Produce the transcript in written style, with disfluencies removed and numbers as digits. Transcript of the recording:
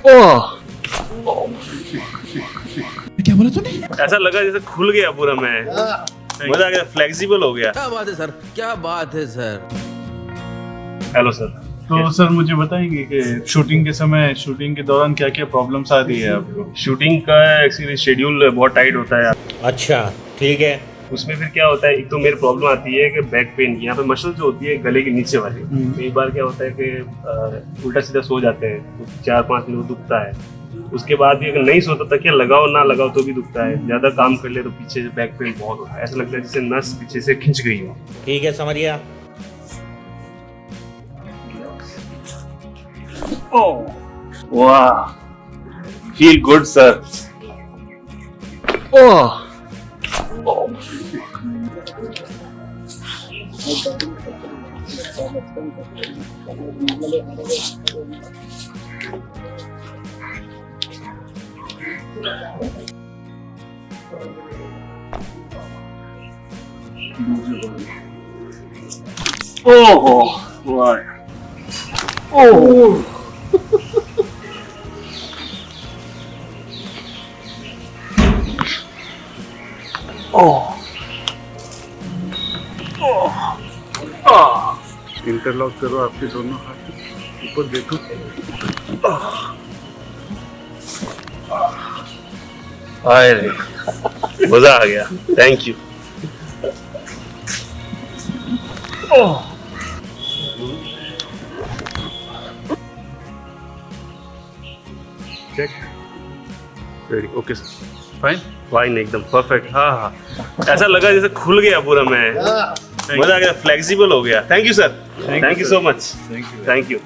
क्या बोला तूने? ऐसा लगा जैसे खुल गया पूरा। मैं मजा आ गया, फ्लेक्सिबल हो गया। क्या बात है सर, क्या बात है सर। Hello sir. तो सर मुझे बताएंगे कि शूटिंग के समय, शूटिंग के दौरान क्या क्या प्रॉब्लम्स आ रही है आपको? शूटिंग का एक्चुअली शेड्यूल बहुत टाइट होता है। अच्छा ठीक है। उसमें फिर क्या होता है, एक तो मेरी प्रॉब्लम आती है कि बैक पेन की, यहाँ पे मसल जो होती है गले के नीचे वाली, कई बार क्या होता है कि उल्टा सीधा सो जाते हैं तो 4-5 मिनट दुखता है। उसके बाद भी अगर नहीं सोता, तकिया लगाओ ना लगाओ तो भी दुखता है। ज्यादा काम कर ले तो पीछे से बैक पेन बहुत होता है, ऐसा लगता है जैसे नस पीछे से खिंच गई हो। ठीक है, समझ गया। वाह, फील गुड सर। ओहो वाह, ओह इंटरलॉक करो आपके दोनों हाथ, ऊपर देखो। अरे मजा आ गया, thank you. Check, ready, okay sir, fine. Fine, एकदम परफेक्ट। हाँ हाँ, ऐसा लगा जैसे खुल गया पूरा। मैं मजा आ गया, फ्लेक्सिबल हो गया। Thank you sir, thank you so much, thank you.